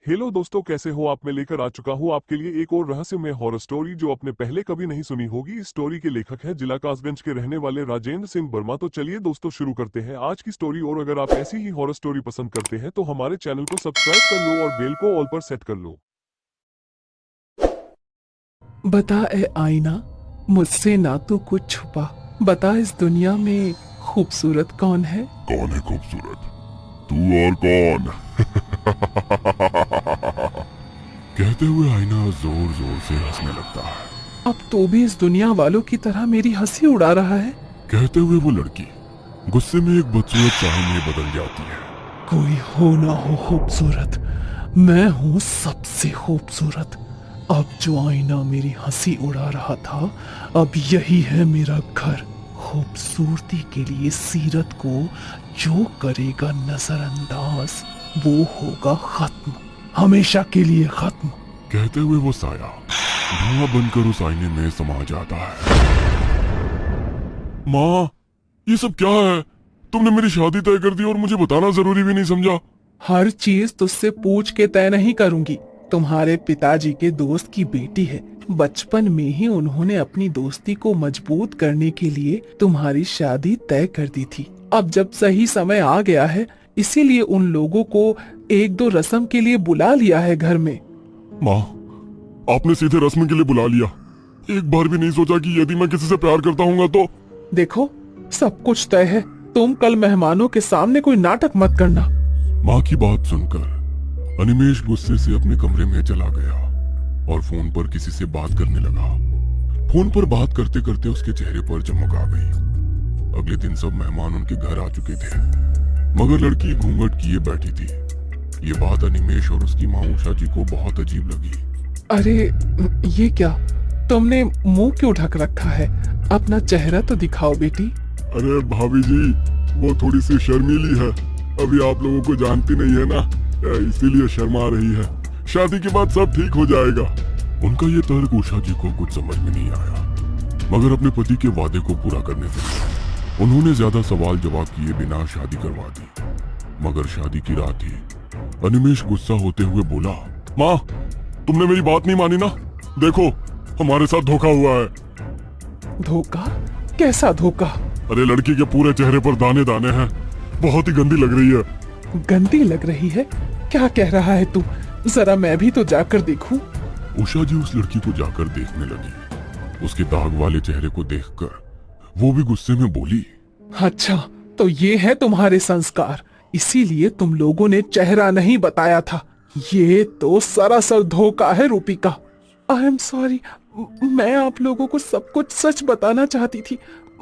Hello दोस्तों, कैसे हो आप? मैं लेकर आ चुका हूँ आपके लिए एक और रहस्यमय हॉरर स्टोरी जो आपने पहले कभी नहीं सुनी होगी। इस स्टोरी के लेखक हैं जिला कासगंज के रहने वाले राजेंद्र सिंह वर्मा। तो चलिए दोस्तों शुरू करते हैं आज की स्टोरी। और अगर आप ऐसी ही हॉरर स्टोरी पसंद करते हैं तो हमारे चैनल को सब्सक्राइब कर लो और बेल को ऑल पर सेट कर लो। बता ए आईना, मुझसे ना तो कुछ छुपा। बता इस दुनिया में खूबसूरत कौन है? कौन है खूबसूरत? तू और कौन? कहते हुए आईना जोर जोर से हंसने लगता है। अब तो भी इस दुनिया वालों की तरह मेरी हंसी उड़ा रहा है। कहते हुए वो लड़की गुस्से में एक बदसूरत चाहत में बदल जाती है। कोई हो ना हो खूबसूरत, मैं हूँ सबसे खूबसूरत। अब जो आईना मेरी हंसी उड़ा रहा था, अब यही है मेरा घर। खूबसूरती के लिए सीरत को जो करेगा नजरअंदाज, वो होगा खत्म, हमेशा के लिए खत्म। कहते हुए वो साया धुआं बनकर उस आईने में समा जाता है। माँ, ये सब क्या है? तुमने मेरी शादी तय कर दी और मुझे बताना जरूरी भी नहीं समझा। हर चीज तुझसे पूछ के तय नहीं करूंगी। तुम्हारे पिताजी के दोस्त की बेटी है। बचपन में ही उन्होंने अपनी दोस्ती को मजबूत करने के लिए तुम्हारी शादी तय कर दी थी। अब जब सही समय आ गया है, इसीलिए उन लोगों को एक दो रस्म के लिए बुला लिया है घर में। माँ, आपने सीधे रस्म के लिए बुला लिया। एक बार भी नहीं सोचा कि यदि मैं किसी से प्यार करता हूँ तो? देखो, सब कुछ तय है। तुम कल मेहमानों के सामने कोई नाटक मत करना। माँ की बात सुनकर अनिमेश गुस्से से अपने कमरे में चला गया और फोन पर किसी से बात करने लगा। फोन पर बात करते करते उसके चेहरे पर चमक आ गई। अगले दिन सब मेहमान उनके घर आ चुके थे, मगर लड़की घूंघट किए बैठी थी। ये बात अनिमेश और उसकी माँ उषा जी को बहुत अजीब लगी। अरे ये क्या, तुमने मुंह क्यों ढक रखा है? अपना चेहरा तो दिखाओ बेटी। अरे भाभी जी, वो थोड़ी सी शर्मीली है। अभी आप लोगों को जानती नहीं है ना, इसीलिए शर्मा रही है। शादी के बाद सब ठीक हो जाएगा। उनका ये तर्क उषा जी को कुछ समझ में नहीं आया, मगर अपने पति के वादे को पूरा करने के लिए उन्होंने ज्यादा सवाल जवाब किए बिना शादी करवा दी। मगर शादी की रात ही अनिमेश गुस्सा होते हुए बोला, माँ, तुमने मेरी बात नहीं मानी ना? देखो, हमारे साथ धोखा हुआ है। धोखा? कैसा धोखा? अरे लड़की के पूरे चेहरे पर दाने दाने हैं, बहुत ही गंदी लग रही है। गंदी लग रही है? क्या कह रहा है तू? जरा मैं भी तो जाकर देखूं। उषा जी उस लड़की को जाकर देखने लगी। उसके दाग वाले चेहरे को देखकर वो भी गुस्से में बोली, अच्छा, तो ये है तुम्हारे संस्कार, इसीलिए तुम लोगों ने चेहरा नहीं बताया था। ये तो सरासर धोखा है रूपिका। आई एम सॉरी, मैं आप लोगों को सब कुछ सच बताना चाहती थी,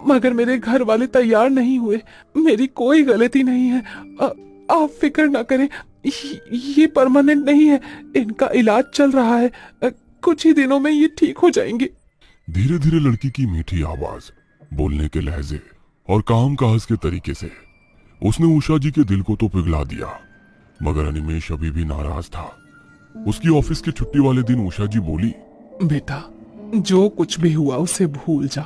मगर मेरे घर वाले तैयार नहीं हुए। मेरी कोई गलती नहीं है। आप फिक्र ना करें, ये परमानेंट नहीं है, इनका इलाज चल रहा है। कुछ ही दिनों में ये ठीक हो जाएंगे। धीरे धीरे लड़की की मीठी आवाज, बोलने के लहजे और काम काज के तरीके से उसने उषा जी के दिल को तो पिघला दिया। मगर अनिमेश अभी भी नाराज था। उसकी ऑफिस की छुट्टी वाले दिन उषा जी बोली, बेटा, जो कुछ भी हुआ उसे भूल जा।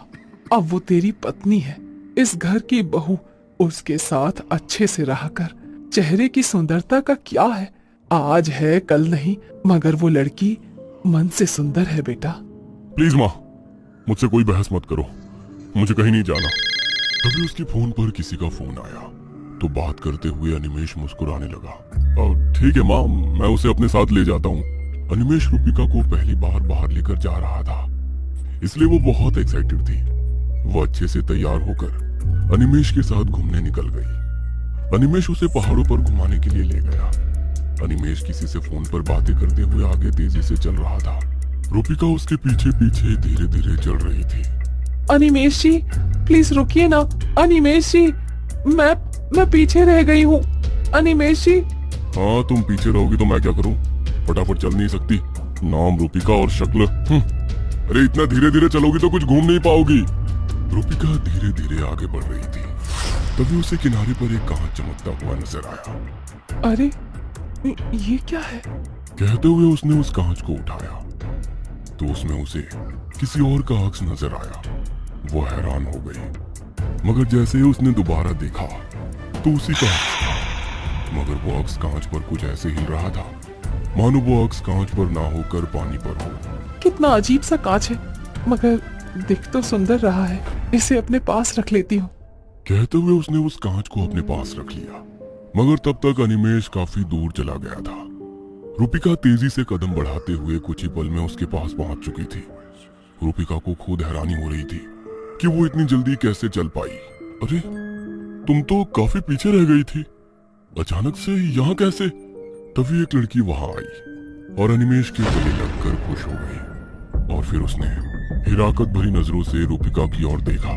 अब वो तेरी पत्नी है, इस घर की बहू। उसके साथ अच्छे से रहकर चेहरे की सुंदरता का क्या है? आज है कल नहीं, मगर वो लड़की मन से सुंदर है बेटा। प्लीज माँ, मुझसे कोई बहस मत करो, मुझे कहीं नहीं जाना। तभी उसके फोन पर किसी का फोन आया तो बात करते हुए अनिमेश मुस्कुराने लगा। ठीक है माँ, मैं उसे अपने साथ ले जाता हूँ। अनिमेश रूपिका को पहली बार बाहर लेकर जा रहा था, इसलिए वो बहुत एक्साइटेड थी। वो अच्छे से तैयार होकर अनिमेश के साथ घूमने निकल गई। अनिमेश उसे पहाड़ों पर घुमाने के लिए ले गया। अनिमेश किसी से फोन पर बातें करते हुए आगे तेजी से चल रहा था। रूपिका उसके पीछे पीछे धीरे धीरे चल रही थी। अनिमेश जी, प्लीज रुकिए ना। अनिमेश जी, मैं पीछे रह गई हूँ। अनिमेश जी। हाँ, तुम पीछे रहोगी तो मैं क्या करूँ? फटाफट चल नहीं सकती? नाम रूपिका और शक्ल। अरे इतना धीरे धीरे चलोगी तो कुछ घूम नहीं पाओगी। रूपिका धीरे धीरे आगे बढ़ रही थी, तभी उसे किनारे पर एक कांच चमकता हुआ नजर आया। अरे ये क्या है? कहते हुए उसने उस कांच को उठाया तो उसमें उसे किसी और का अक्स नजर आया। वो हैरान हो गई, मगर जैसे ही उसने दोबारा देखा तो उसी का अक्स था, मगर वो अक्स कांच पर कुछ ऐसे हिल रहा था मानो वो अक्स कांच पर ना होकर पानी पर हो। कितना अजीब सा कांच है, मगर दिख तो सुंदर रहा है। इसे अपने पास रख लेती हूँ। कहते हुए उसने उस कांच को अपने पास रख लिया, मगर तब तक अनिमेष काफी दूर चला गया था। रूपिका तेजी से कदम बढ़ाते हुए कुछ ही पल में उसके पास पहुंच चुकी थी। रूपिका को खुद हैरानी हो रही थी कि वो इतनी जल्दी कैसे चल पाई। अरे तुम तो काफी पीछे रह गई थी, अचानक से यहाँ कैसे? तभी एक लड़की वहां आई और अनिमेष के गले लगकर खुश हो गई, और फिर उसने हिराकत भरी नजरों से रूपिका की ओर देखा।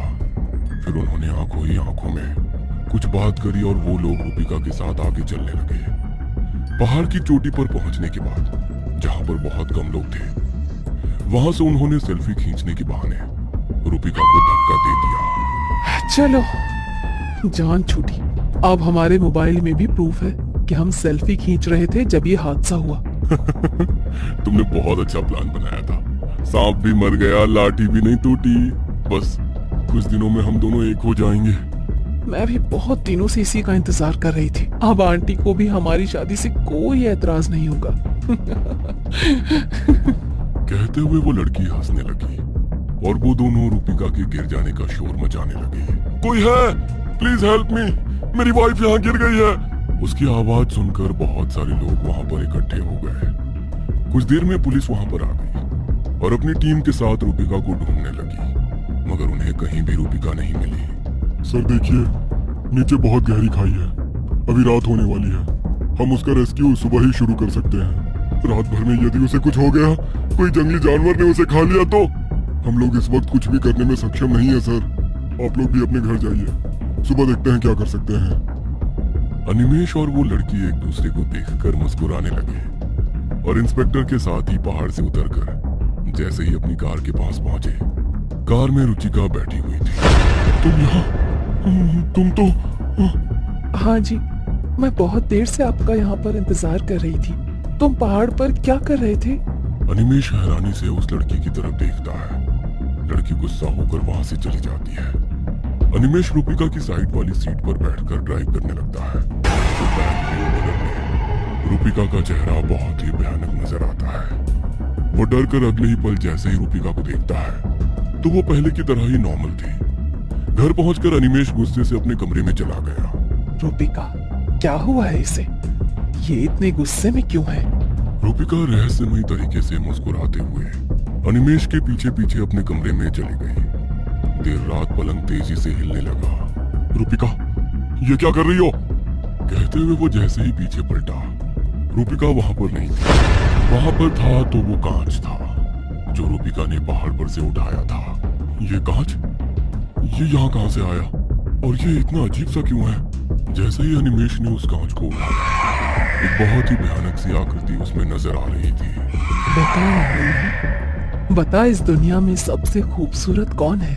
फिर उन्होंने आंखों ही आंखों में कुछ बात करी और वो लोग रूपिका के साथ आगे चलने लगे। पहाड़ की चोटी पर पहुंचने के बाद, जहां पर बहुत कम लोग थे, वहां से उन्होंने सेल्फी खींचने के बहाने रूपिका को धक्का दे दिया। चलो, जान छूटी। अब हमारे मोबाइल में भी प्रूफ है कि हम सेल्फी खींच रहे थे जब ये हादसा हुआ। तुमने बहुत अच्छा प्लान बनाया था। सांप भी मर गया, लाठी भी नहीं टूटी। बस कुछ दिनों में हम दोनों एक हो जाएंगे। मैं भी बहुत दिनों से इसी का इंतजार कर रही थी। अब आंटी को भी हमारी शादी से कोई एतराज नहीं होगा। कहते हुए वो लड़की हंसने लगी और वो दोनों रूपिका के गिर जाने का शोर मचाने लगे। कोई है? प्लीज हेल्प मी, मेरी वाइफ यहाँ गिर गई है। उसकी आवाज सुनकर बहुत सारे लोग वहाँ पर इकट्ठे हो गए। कुछ देर में पुलिस वहाँ पर आ गई और अपनी टीम के साथ रूपिका को ढूंढने लगी, मगर उन्हें कहीं भी रूपिका नहीं मिली। सर देखिए, नीचे बहुत गहरी खाई है, अभी रात होने वाली है। हम उसका रेस्क्यू सुबह ही शुरू कर सकते हैं। रात भर में यदि उसे कुछ हो गया, कोई जंगली जानवर ने उसे खा लिया तो हम लोग इस वक्त कुछ भी करने में सक्षम नहीं है सर। आप लोग भी अपने घर जाइए, सुबह देखते हैं क्या कर सकते हैं। अनिमेष और वो लड़की एक दूसरे को देखकर मुस्कुराने लगे और इंस्पेक्टर के साथ ही पहाड़ से उतरकर जैसे ही अपनी कार के पास पहुंचे, कार में रुचिका बैठी हुई थी। तुम यहाँ? तुम तो... हाँ जी, मैं बहुत देर से आपका यहाँ पर इंतजार कर रही थी। तुम पहाड़ पर क्या कर रहे थे? अनिमेष हैरानी से उस लड़की की तरफ देखता है। लड़की गुस्सा होकर वहां से चली जाती है। अनिमेष रूपिका की साइड वाली सीट पर बैठकर ड्राइव करने लगता है। तो बैक मिरर में रूपिका का चेहरा बहुत ही भयानक नजर आता है। वो डर कर अगले ही पल जैसे ही रूपिका को देखता है तो वो पहले की तरह ही नॉर्मल थी। घर पहुंचकर अनिमेष गुस्से से अपने कमरे में चला गया। रूपिका, क्या हुआ है इसे? ये इतने गुस्से में क्यों है? रूपिका रहस्यमयी तरीके से मुस्कुराते हुए अनिमेष के पीछे पीछे अपने कमरे में चली गई। देर रात पलंग तेजी से हिलने लगा। रूपिका, ये क्या कर रही हो? कहते हुए वो जैसे ही पीछे पलटा, रूपिका वहां पर नहीं थी। वहां पर था तो वो कांच था जो रूपिका ने पहाड़ पर से उठाया था। ये कांच, ये यहाँ कहाँ से आया और ये इतना अजीब सा क्यों है? जैसे ही अनिमेष ने उस कांच को उठाया, एक बहुत ही भयानक सी आकृति उसमें नजर आ रही थी। बता, इस दुनिया में सबसे खूबसूरत कौन है?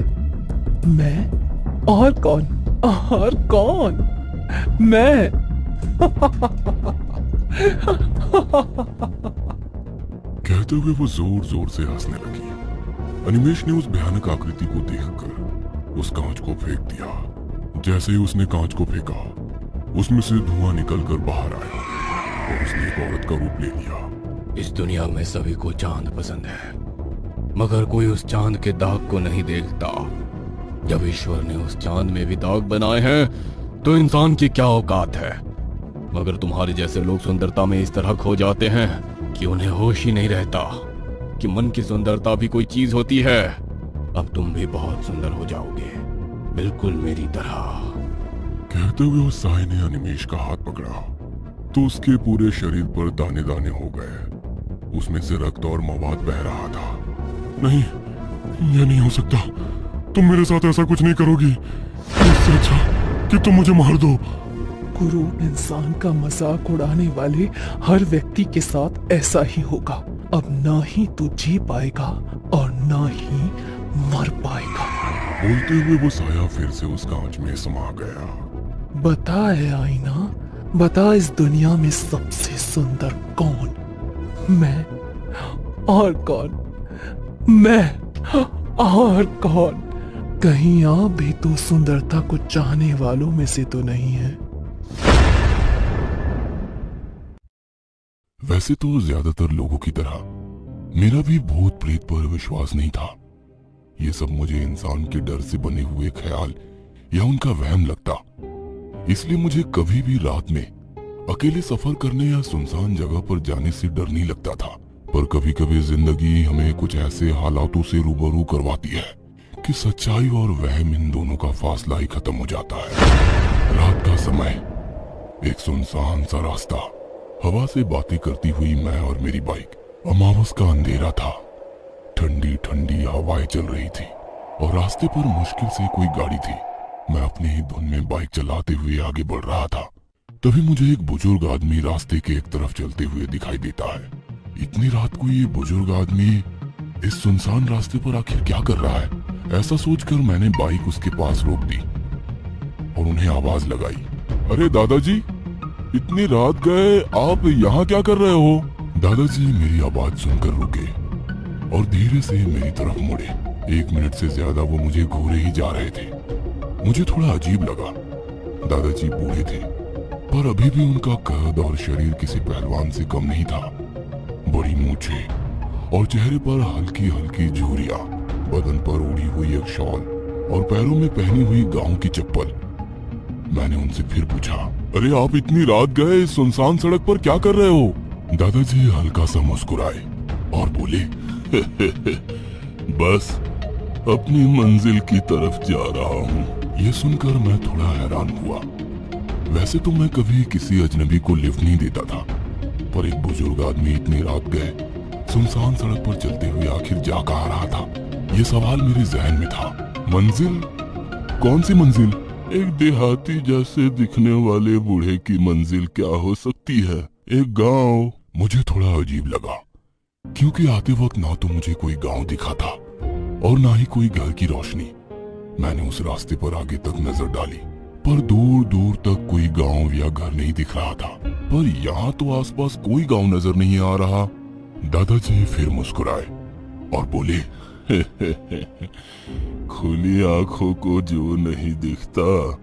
मैं? और कौन? और कौन? मैं। कहते हुए वो जोर जोर से हंसने लगी। अनिमेष ने उस भयानक आकृति को देखकर उस कांच को फेंक दिया। जैसे ही उसने कांच को फेंका, उसमें से धुआं निकलकर बाहर आया और उसने एक औरत का रूप ले लिया। इस दुनिया में सभी को चांद पसंद है, मगर कोई उस चांद के दाग को नहीं देखता। जब ईश्वर ने उस चांद में भी दाग बनाए हैं तो इंसान की क्या औकात है। मगर तुम्हारे जैसे लोग सुंदरता में इस तरह खो जाते हैं कि उन्हें होश ही नहीं रहता कि मन की सुंदरता भी कोई चीज होती है। अब तुम भी बहुत सुंदर हो जाओगे, बिल्कुल मेरी तरह। कहते हुए उस साय ने अनिमेष का हाथ पकड़ा तो उसके पूरे शरीर पर दाने दाने हो गए। उसमें से रक्त और मवाद बह रहा था। नहीं, ये नहीं हो सकता। तुम मेरे साथ ऐसा कुछ नहीं करोगी। इससे अच्छा कि तुम मुझे मार दो। गुरु, इंसान का मजाक उड़ाने वाले हर व्यक्ति के साथ ऐसा ही होगा। अब ना ही तू जी पाएगा और ना ही मर पाएगा। बोलते हुए वो साया फिर से उस कांच में समा गया। बता है आईना, बता इस दुनिया में सबसे सुंदर कौन? मैं। और कौन? मैं और कौन? कहीं आप भी तो सुंदरता को चाहने वालों में से तो नहीं है? वैसे तो ज्यादातर लोगों की तरह मेरा भी भूत प्रेत पर विश्वास नहीं था। ये सब मुझे इंसान के डर से बने हुए ख्याल या उनका वहम लगता। इसलिए मुझे कभी भी रात में अकेले सफर करने या सुनसान जगह पर जाने से डर नहीं लगता था। पर कभी कभी जिंदगी हमें कुछ ऐसे हालातों से रूबरू करवाती है कि सच्चाई और वहम इन दोनों का फासला ही खत्म हो जाता है। रात का समय, एक सुनसान सा रास्ता, हवा से बातें करती हुई मैं और मेरी बाइक। अमावस का अंधेरा था, ठंडी ठंडी हवाएं चल रही थी और रास्ते पर मुश्किल से कोई गाड़ी थी। मैं अपनी ही धुन में बाइक चलाते हुए आगे बढ़ रहा था। तभी मुझे एक बुजुर्ग आदमी रास्ते के एक तरफ चलते हुए दिखाई देता है। इतनी रात को ये बुजुर्ग आदमी इस सुनसान रास्ते पर आखिर क्या कर रहा है? ऐसा सोचकर मैंने बाइक उसके पास रोक दी और उन्हें आवाज लगाई, अरे दादाजी, इतनी रात गए, आप यहाँ क्या कर रहे हो? दादाजी मेरी आवाज सुनकर रुके और धीरे से मेरी तरफ मुड़े। 1 मिनट से ज्यादा वो मुझे घूरे ही जा रहे थे। मुझे थोड़ा अजीब लगा। दादाजी बूढ़े थे, पर अभी भी उनका कद और शरीर किसी पहलवान से कम नहीं था। बड़ी मूछें और चेहरे पर हल्की हल्की झुर्रियां, बदन पर ओढ़ी हुई एक शॉल और पैरों में पहनी हुई गांव की चप्पल। मैंने उनसे फिर पूछा, अरे आप इतनी रात गए इस सुनसान सड़क पर क्या कर रहे हो? दादाजी हल्का सा मुस्कुराए और बोले, बस अपनी मंजिल की तरफ जा रहा हूँ। ये सुनकर मैं थोड़ा हैरान हुआ। वैसे तो मैं कभी किसी अजनबी को लिफ्ट नहीं देता था, पर एक बुजुर्ग आदमी इतनी रात गए सुनसान सड़क पर चलते हुए आखिर जा कहाँ रहा था, ये सवाल मेरे जहन में था। मंजिल? कौन सी मंजिल? एक देहाती जैसे दिखने वाले बूढ़े की मंजिल क्या हो सकती है? एक गांव। मुझे थोड़ा अजीब लगा, क्योंकि आते वक्त ना तो मुझे कोई गांव दिखा था और ना ही कोई घर की रोशनी। मैंने उस रास्ते पर आगे तक नजर डाली, पर दूर दूर तक कोई गांव या घर नहीं दिख रहा था। पर यहाँ तो आसपास कोई गांव नजर नहीं आ रहा। दादाजी फिर मुस्कुराए और बोले, खुली आंखों को जो नहीं दिखता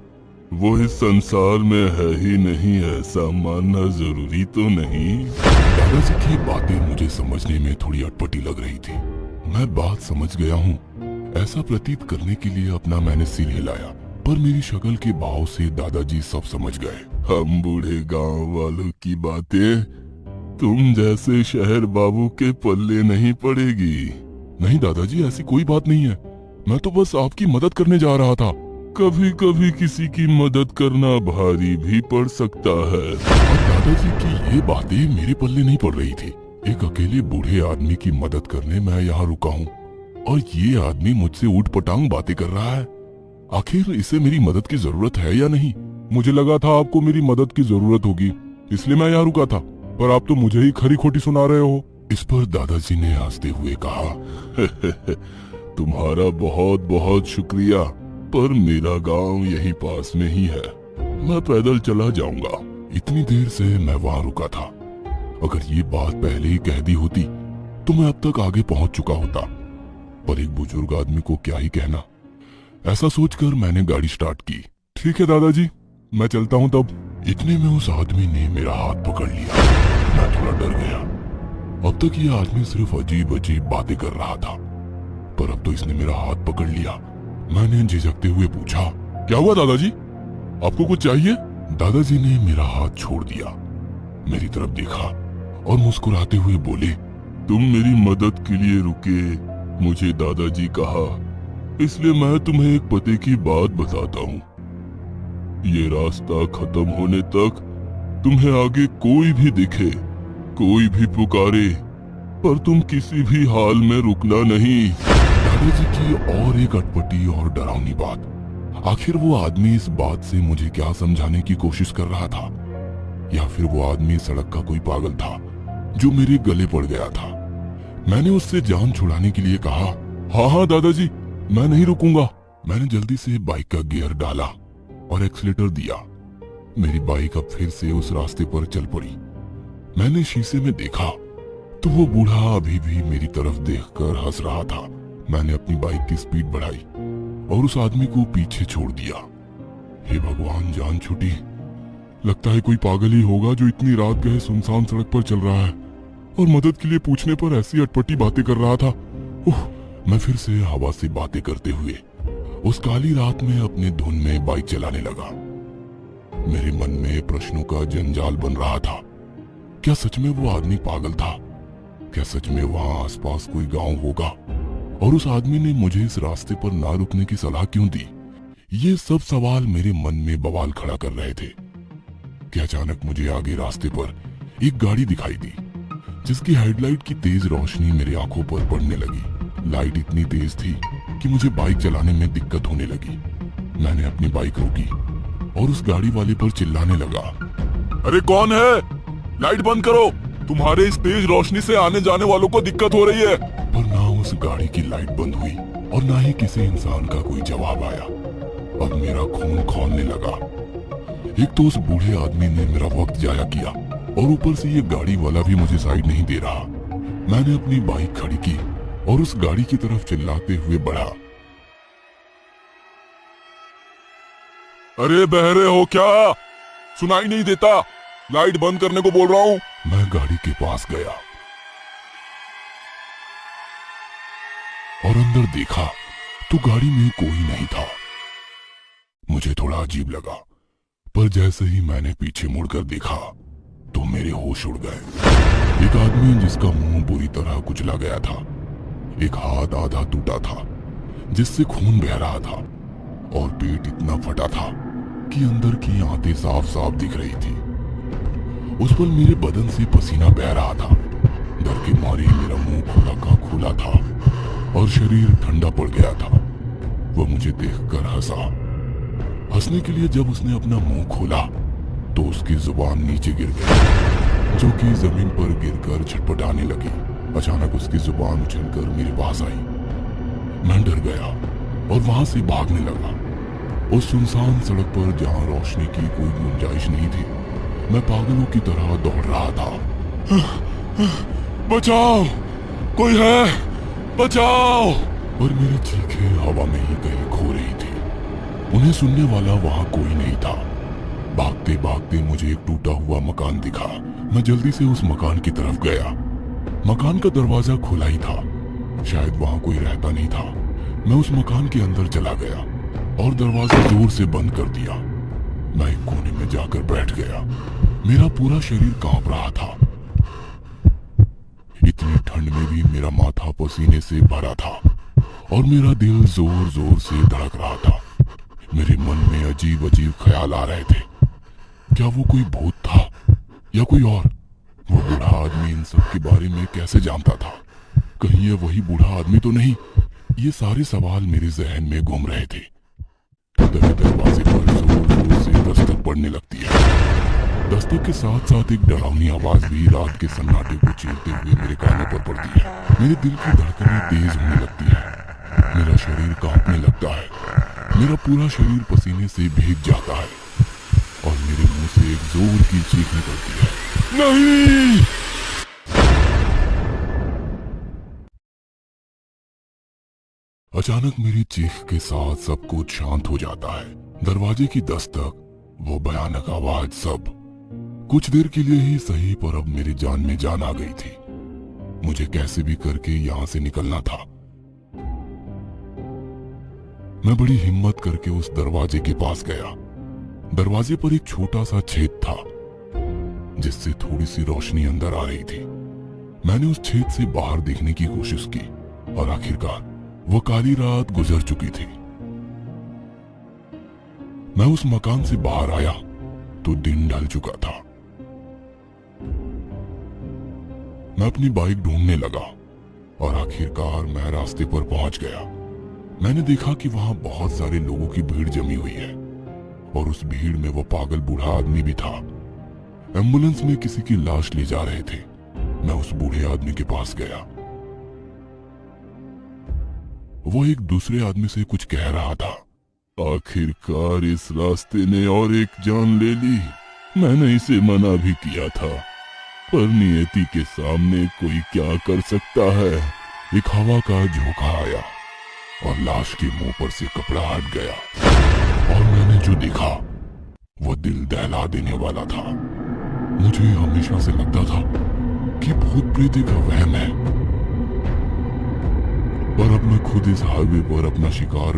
वो इस संसार में है ही नहीं, ऐसा मानना जरूरी तो नहीं। दादाजी की बातें मुझे समझने में थोड़ी अटपटी लग रही थी। मैं बात समझ गया हूँ, ऐसा प्रतीत करने के लिए अपना मैंने सिर हिलाया, पर मेरी शक्ल के भाव से दादाजी सब समझ गए। हम बूढ़े गांव वालों की बातें तुम जैसे शहर बाबू के पल्ले नहीं पड़ेगी। नहीं दादाजी, ऐसी कोई बात नहीं है। मैं तो बस आपकी मदद करने जा रहा था। कभी कभी किसी की मदद करना भारी भी पड़ सकता है। और दादाजी की ये बातें मेरे पल्ले नहीं पड़ रही थी। एक अकेले बूढ़े आदमी की मदद करने मैं यहाँ रुका हूँ और ये आदमी मुझसे ऊट पटांग बातें कर रहा है। आखिर इसे मेरी मदद की जरूरत है या नहीं? मुझे लगा था आपको मेरी मदद की जरूरत होगी, इसलिए मैं यहाँ रुका था, पर आप तो मुझे ही खरी खोटी सुना रहे हो। इस पर दादाजी ने हंसते हुए कहा, तुम्हारा बहुत बहुत शुक्रिया, पर मेरा गांव यहीं पास में ही है, मैं पैदल चला जाऊंगा। इतनी देर से मैं वहां रुका था। अगर ये बात पहले ही कह दी होती तो मैं अब तक आगे पहुंच चुका होता, पर एक बुजुर्ग आदमी को क्या ही कहना। ऐसा सोचकर मैंने गाड़ी स्टार्ट की। ठीक है दादाजी, मैं चलता हूँ तब। इतने में उस आदमी ने मेरा हाथ पकड़ लिया। मैं थोड़ा डर गया। अब तक ये आदमी सिर्फ अजीब अजीब बातें कर रहा था, पर अब तो इसने मेरा हाथ पकड़ लिया। मैंने झिझकते हुए पूछा, क्या हुआ दादाजी, आपको कुछ चाहिए? दादाजी ने मेरा हाथ छोड़ दिया, मेरी तरफ देखा और मुस्कुराते हुए बोले, तुम मेरी मदद के लिए रुके, मुझे दादाजी कहा, इसलिए मैं तुम्हें एक पते की बात बताता हूँ। ये रास्ता खत्म होने तक तुम्हें आगे कोई भी दिखे, कोई भी पुकारे, पर तुम किसी भी हाल में रुकना नहीं। दादाजी की और एक अटपटी और डरावनी बात। आखिर वो आदमी इस बात से मुझे क्या समझाने की कोशिश कर रहा था? या फिर वो आदमी सड़क का कोई पागल था जो मेरे गले पड़ गया था? मैंने उससे जान छुड़ाने के लिए कहा, हाँ दादाजी, मैं नहीं रुकूंगा। मैंने जल्दी से बाइक का गियर डाला और एक्सीलेटर दिया। मेरी बाइक अब फिर से उस रास्ते पर चल पड़ी। मैंने शीशे में देखा तो वो बूढ़ा अभी भी मेरी तरफ देखकर हंस रहा था। मैंने अपनी बाइक की स्पीड बढ़ाई और उस आदमी को पीछे छोड़ दिया। हे भगवान, जान छूटी। लगता है कोई पागल ही होगा जो इतनी रात गए सुनसान सड़क पर चल रहा है और मदद के लिए पूछने पर ऐसी अटपटी बातें कर रहा था। मैं फिर से हवा से बातें करते हुए उस काली रात में अपने धुन में बाइक चलाने लगा। मेरे मन में प्रश्नों का जंजाल बन रहा था। क्या सच में वो आदमी पागल था? क्या सच में वहां आसपास कोई गांव होगा? और उस आदमी ने मुझे इस रास्ते पर ना रुकने की सलाह क्यों दी? ये सब सवाल मेरे मन में बवाल खड़ा कर रहे थे कि अचानक मुझे आगे रास्ते पर एक गाड़ी दिखाई दी जिसकी हेडलाइट की तेज रोशनी मेरी आंखों पर पड़ने लगी। लाइट इतनी तेज थी कि मुझे बाइक चलाने में दिक्कत होने लगी। मैंने अपनी बाइक रोकी और उस गाड़ी वाले पर चिल्लाने लगा, अरे कौन है? लाइट बंद करो, तुम्हारे इस तेज रोशनी से आने जाने वालों को दिक्कत हो रही है। पर ना उस गाड़ी की लाइट बंद हुई और ना ही किसी इंसान का कोई जवाब आया। अब मेरा खून खौलने लगा। एक तो उस बूढ़े आदमी ने मेरा वक्त जाया किया और ऊपर से ये गाड़ी वाला भी मुझे साइड नहीं दे रहा। मैंने अपनी बाइक खड़ी की और उस गाड़ी की तरफ चिल्लाते हुए बढ़ा, अरे बहरे हो क्या? सुनाई नहीं देता? लाइट बंद करने को बोल रहा हूं। मैं गाड़ी के पास गया और अंदर देखा तो गाड़ी में कोई नहीं था। मुझे थोड़ा अजीब लगा, पर जैसे ही मैंने पीछे मुड़कर देखा तो मेरे होश उड़ गए। एक आदमी जिसका मुंह बुरी तरह कुचला गया था, एक हाथ आधा टूटा था जिससे खून बह रहा था और पेट इतना फटा था कि अंदर की आंतें साफ साफ दिख रही थी। उस पर मेरे बदन से पसीना बह रहा था। डर के मारे मेरा मुंह खुला का खुला था और शरीर ठंडा पड़ गया था। वह मुझे देखकर हंसा। हंसने के लिए जब उसने अपना मुंह खोला तो उसकी जुबान नीचे गिर गई, जो कि जमीन पर गिरकर छटपटाने लगी। अचानक उसकी जुबान उछलकर मेरे पास आई। मैं डर गया और वहां से भागने लगा। उस सुनसान सड़क पर जहां रोशनी की कोई गुंजाइश नहीं थी, मैं पागलों की तरह दौड़ रहा था। बचाओ, कोई है, बचाओ! पर मेरी चीखें हवा में ही कहीं खो रही थी। उन्हें सुनने वाला वहां कोई नहीं था। भागते भागते मुझे एक टूटा हुआ मकान दिखा। मैं जल्दी से उस मकान की तरफ गया। मकान का दरवाजा खुला ही था, शायद वहां कोई रहता नहीं था। मैं उस मकान के अंदर चला गया और दरवाजा जोर से बंद कर दिया। मैं एक कोने में जाकर बैठ गया। मेरा पूरा शरीर कांप रहा था। इतनी ठंड में भी मेरा माथा पसीने से भरा था और मेरा दिल जोर जोर से धड़क रहा था। मेरे मन में अजीब अजीब ख्याल आ रहे थे। क्या वो कोई भूत था या कोई और? वो बूढ़ा आदमी इन सब के बारे में कैसे जानता था? कहीं ये वही बूढ़ा आदमी तो नहीं? ये सारे सवाल मेरे जहन में घूम रहे थे। दरवाजे पर जोर जोर से दस्तक पड़ने लगती है। दस्तक के साथ साथ एक डरावनी आवाज भी रात के सन्नाटे को चीरते हुए मेरे कानों पर पड़ती है। मेरे दिल की धड़कनें तेज होने लगती है। मेरा शरीर कांपने लगता है। मेरा पूरा शरीर पसीने से भीग जाता है और मेरे मुंह से एक जोर की चीख निकलती है, नहीं! अचानक मेरी चीख के साथ सब कुछ शांत हो जाता है। दरवाजे की दस्तक, वो भयानक आवाज, सब कुछ देर के लिए ही सही, पर अब मेरी जान में जान आ गई थी। मुझे कैसे भी करके यहां से निकलना था। मैं बड़ी हिम्मत करके उस दरवाजे के पास गया। दरवाजे पर एक छोटा सा छेद था जिससे थोड़ी सी रोशनी अंदर आ रही थी। मैंने उस छेद से बाहर देखने की कोशिश की और आखिरकार वो काली रात गुजर चुकी थी। मैं उस मकान से बाहर आया तो दिन ढल चुका था। मैं अपनी बाइक ढूंढने लगा और आखिरकार मैं रास्ते पर पहुंच गया। मैंने देखा कि वहां बहुत सारे लोगों की भीड़ जमी हुई है और उस भीड़ में वो पागल बूढ़ा आदमी भी था। एम्बुलेंस में किसी की लाश ले जा रहे थे। मैं उस बूढ़े आदमी के पास गया। वो एक दूसरे आदमी से कुछ कह रहा था। आखिरकार इस रास्ते ने और एक जान ले ली। मैंने इसे मना भी किया था, पर नियति के सामने कोई क्या कर सकता है। एक हवा का झोंका आया और लाश के मुंह पर से कपड़ा हट गया और मैंने जो देखा वह दिल दहला देने वाला था। मुझे हमेशा से लगता था कि भूत प्रेत एक वहम है, पर अब मैं खुद इस हाईवे पर अपना शिकार